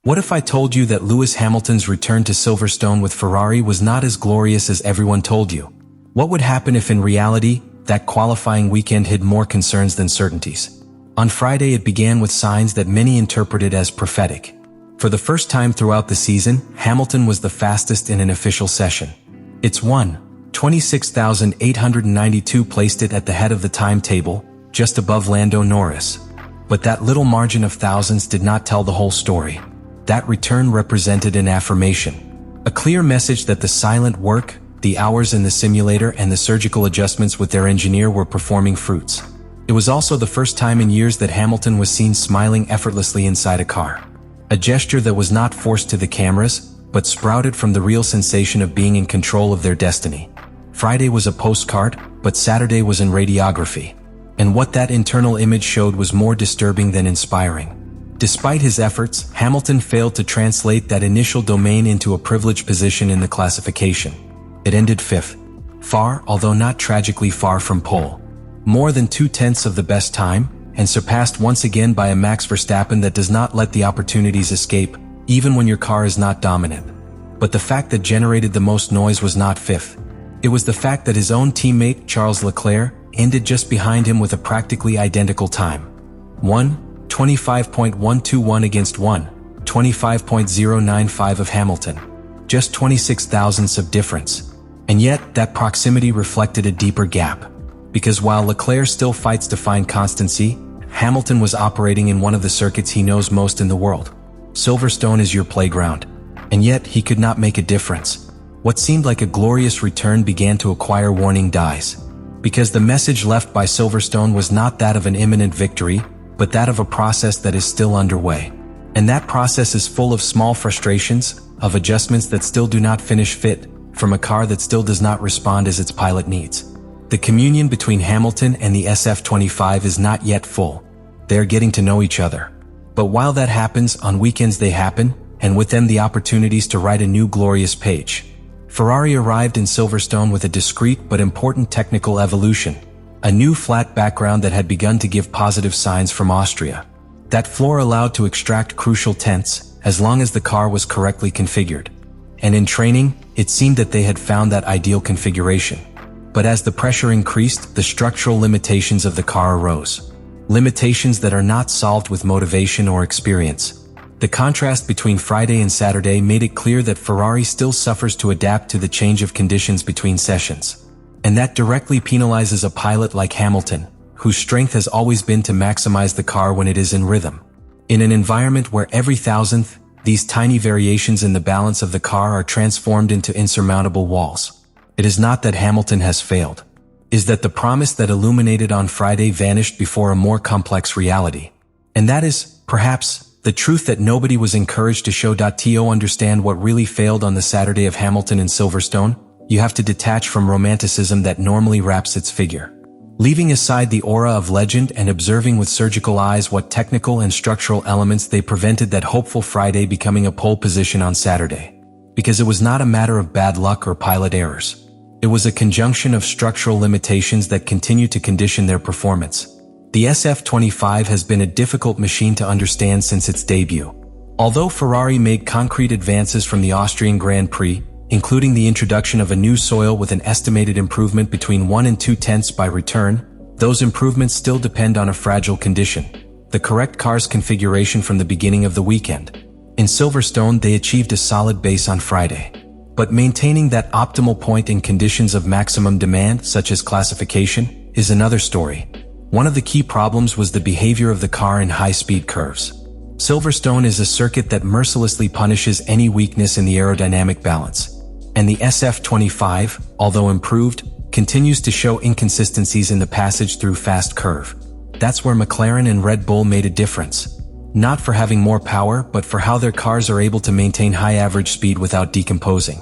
What if I told you that Lewis Hamilton's return to Silverstone with Ferrari was not as glorious as everyone told you? What would happen if in reality, that qualifying weekend hid more concerns than certainties? On Friday it began with signs that many interpreted as prophetic. For the first time throughout the season, Hamilton was the fastest in an official session. It's 26,892 placed it at the head of the timetable, just above Lando Norris. But that little margin of thousands did not tell the whole story. That return represented an affirmation. A clear message that the silent work, the hours in the simulator and the surgical adjustments with their engineer were performing fruits. It was also the first time in years that Hamilton was seen smiling effortlessly inside a car. A gesture that was not forced to the cameras, but sprouted from the real sensation of being in control of their destiny. Friday was a postcard, but Saturday was in radiography. And what that internal image showed was more disturbing than inspiring. Despite his efforts, Hamilton failed to translate that initial domain into a privileged position in the classification. It ended fifth. Far, although not tragically far from pole. More than 2/10 of the best time, and surpassed once again by a Max Verstappen that does not let the opportunities escape, even when your car is not dominant. But the fact that generated the most noise was not fifth. It was the fact that his own teammate, Charles Leclerc, ended just behind him with a practically identical time. 1:25.121 against 1:25.095 of Hamilton. Just 26 thousandths of difference. And yet, that proximity reflected a deeper gap. Because while Leclerc still fights to find constancy, Hamilton was operating in one of the circuits he knows most in the world. Silverstone is your playground. And yet, he could not make a difference. What seemed like a glorious return began to acquire warning dyes. Because the message left by Silverstone was not that of an imminent victory, but that of a process that is still underway. And that process is full of small frustrations, of adjustments that still do not finish fit, from a car that still does not respond as its pilot needs. The communion between Hamilton and the SF-25 is not yet full. They are getting to know each other. But while that happens, on weekends they happen, and with them the opportunities to write a new glorious page. Ferrari arrived in Silverstone with a discreet but important technical evolution. A new flat background that had begun to give positive signs from Austria. That floor allowed to extract crucial tenths, as long as the car was correctly configured. And in training, it seemed that they had found that ideal configuration. But as the pressure increased, the structural limitations of the car arose. Limitations that are not solved with motivation or experience. The contrast between Friday and Saturday made it clear that Ferrari still suffers to adapt to the change of conditions between sessions. And that directly penalizes a pilot like Hamilton, whose strength has always been to maximize the car when it is in rhythm. In an environment where every thousandth, these tiny variations in the balance of the car are transformed into insurmountable walls. It is not that Hamilton has failed. It is that the promise that illuminated on Friday vanished before a more complex reality. And that is, perhaps, the truth that nobody was encouraged to show. To understand what really failed on the Saturday of Hamilton in Silverstone, you have to detach from romanticism that normally wraps its figure. Leaving aside the aura of legend and observing with surgical eyes what technical and structural elements they prevented that hopeful Friday becoming a pole position on Saturday. Because it was not a matter of bad luck or pilot errors. It was a conjunction of structural limitations that continue to condition their performance. The SF-25 has been a difficult machine to understand since its debut. Although Ferrari made concrete advances from the Austrian Grand Prix, including the introduction of a new soil with an estimated improvement between 1 and 2/10 by return, those improvements still depend on a fragile condition, the correct car's configuration from the beginning of the weekend. In Silverstone, they achieved a solid base on Friday. But maintaining that optimal point in conditions of maximum demand, such as classification, is another story. One of the key problems was the behavior of the car in high-speed curves. Silverstone is a circuit that mercilessly punishes any weakness in the aerodynamic balance. And the SF-25, although improved, continues to show inconsistencies in the passage through fast curve. That's where McLaren and Red Bull made a difference. Not for having more power, but for how their cars are able to maintain high average speed without decomposing.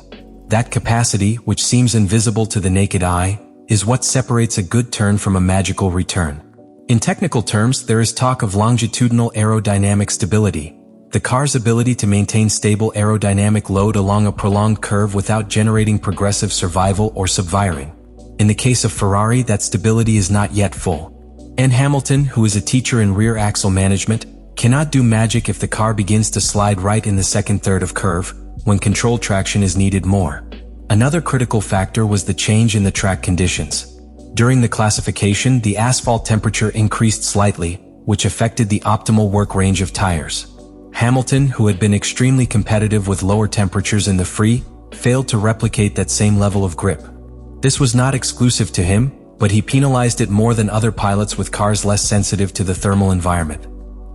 That capacity, which seems invisible to the naked eye, is what separates a good turn from a magical return. In technical terms, there is talk of longitudinal aerodynamic stability, the car's ability to maintain stable aerodynamic load along a prolonged curve without generating progressive survival or subviring. In the case of Ferrari, that stability is not yet full. And Hamilton, who is a teacher in rear axle management, cannot do magic if the car begins to slide right in the second third of curve, when controlled traction is needed more. Another critical factor was the change in the track conditions. During the classification, the asphalt temperature increased slightly, which affected the optimal work range of tires. Hamilton, who had been extremely competitive with lower temperatures in the free, failed to replicate that same level of grip. This was not exclusive to him, but he penalized it more than other pilots with cars less sensitive to the thermal environment.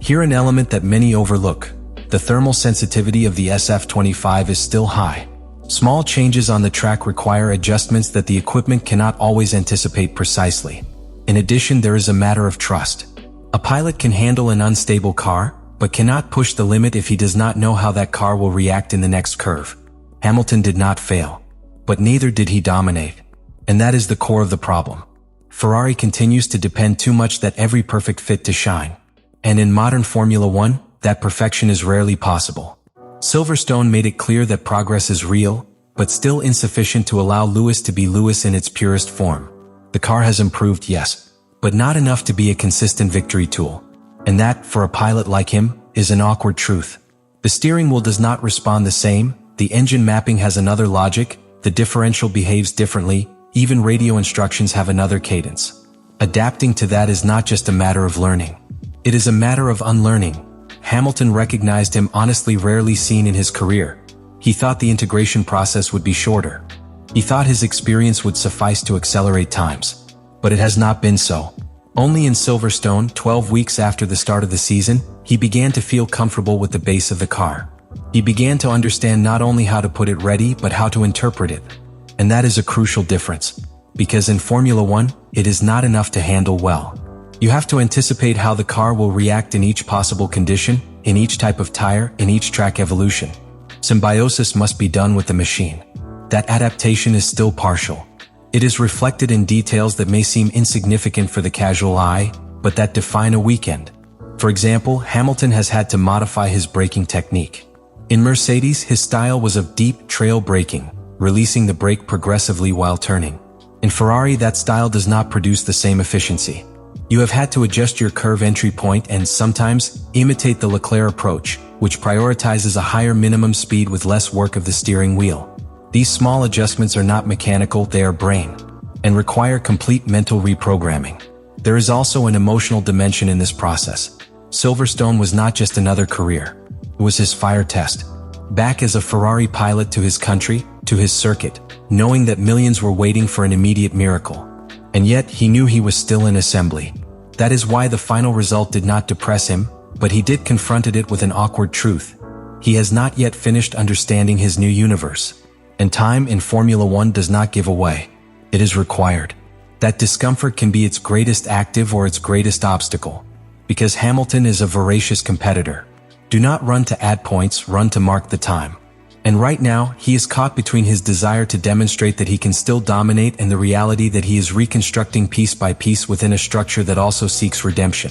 Here an element that many overlook: the thermal sensitivity of the SF-25 is still high. Small changes on the track require adjustments that the equipment cannot always anticipate precisely. In addition, there is a matter of trust. A pilot can handle an unstable car, but cannot push the limit if he does not know how that car will react in the next curve. Hamilton did not fail, but neither did he dominate. And that is the core of the problem. Ferrari continues to depend too much on every perfect fit to shine. And in modern Formula One, that perfection is rarely possible. Silverstone made it clear that progress is real, but still insufficient to allow Lewis to be Lewis in its purest form. The car has improved, yes, but not enough to be a consistent victory tool. And that, for a pilot like him, is an awkward truth. The steering wheel does not respond the same, the engine mapping has another logic, the differential behaves differently, even radio instructions have another cadence. Adapting to that is not just a matter of learning. It is a matter of unlearning. Hamilton recognized him honestly rarely seen in his career. He thought the integration process would be shorter. He thought his experience would suffice to accelerate times. But it has not been so. Only in Silverstone, 12 weeks after the start of the season, he began to feel comfortable with the base of the car. He began to understand not only how to put it ready, but how to interpret it. And that is a crucial difference. Because in Formula One, it is not enough to handle well. You have to anticipate how the car will react in each possible condition, in each type of tire, in each track evolution. Symbiosis must be done with the machine. That adaptation is still partial. It is reflected in details that may seem insignificant for the casual eye, but that define a weekend. For example, Hamilton has had to modify his braking technique. In Mercedes, his style was of deep trail braking, releasing the brake progressively while turning. In Ferrari, that style does not produce the same efficiency. You have had to adjust your curve entry point and sometimes imitate the Leclerc approach, which prioritizes a higher minimum speed with less work of the steering wheel. These small adjustments are not mechanical, they are brain, and require complete mental reprogramming. There is also an emotional dimension in this process. Silverstone was not just another career. It was his fire test. Back as a Ferrari pilot to his country, to his circuit, knowing that millions were waiting for an immediate miracle. And yet, he knew he was still in assembly. That is why the final result did not depress him, but he did confronted it with an awkward truth. He has not yet finished understanding his new universe. And time in Formula One does not give away. It is required. That discomfort can be its greatest active or its greatest obstacle. Because Hamilton is a voracious competitor. Do not run to add points, run to mark the time. And right now, he is caught between his desire to demonstrate that he can still dominate and the reality that he is reconstructing piece by piece within a structure that also seeks redemption.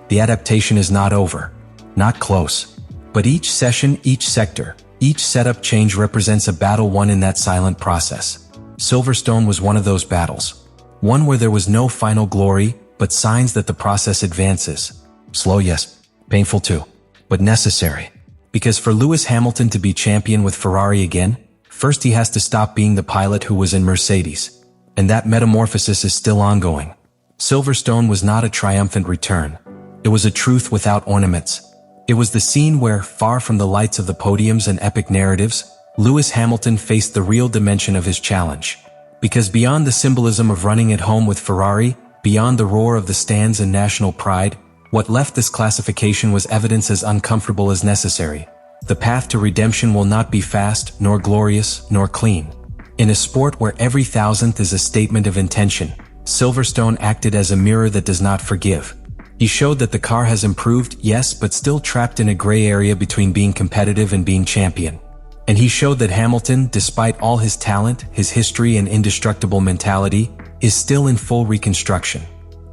The adaptation is not over. Not close. But each session, each sector, each setup change represents a battle won in that silent process. Silverstone was one of those battles. One where there was no final glory, but signs that the process advances. Slow, yes. Painful too. But necessary. Because for Lewis Hamilton to be champion with Ferrari again, first he has to stop being the pilot who was in Mercedes. And that metamorphosis is still ongoing. Silverstone was not a triumphant return. It was a truth without ornaments. It was the scene where, far from the lights of the podiums and epic narratives, Lewis Hamilton faced the real dimension of his challenge. Because beyond the symbolism of running at home with Ferrari, beyond the roar of the stands and national pride, what left this classification was evidence as uncomfortable as necessary. The path to redemption will not be fast, nor glorious, nor clean. In a sport where every thousandth is a statement of intention, Silverstone acted as a mirror that does not forgive. He showed that the car has improved, yes, but still trapped in a gray area between being competitive and being champion. And he showed that Hamilton, despite all his talent, his history and indestructible mentality, is still in full reconstruction.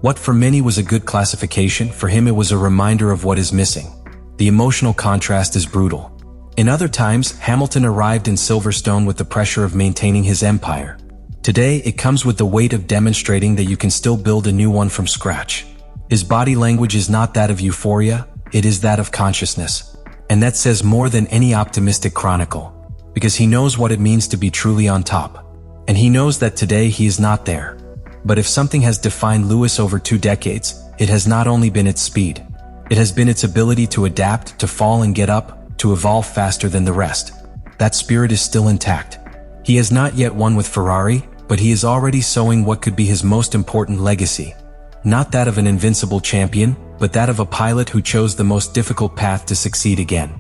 What for many was a good classification, for him it was a reminder of what is missing. The emotional contrast is brutal. In other times, Hamilton arrived in Silverstone with the pressure of maintaining his empire. Today, it comes with the weight of demonstrating that you can still build a new one from scratch. His body language is not that of euphoria, it is that of consciousness. And that says more than any optimistic chronicle, because he knows what it means to be truly on top. And he knows that today he is not there. But if something has defined Lewis over 2 decades, it has not only been its speed. It has been its ability to adapt, to fall and get up, to evolve faster than the rest. That spirit is still intact. He has not yet won with Ferrari, but he is already sowing what could be his most important legacy. Not that of an invincible champion, but that of a pilot who chose the most difficult path to succeed again.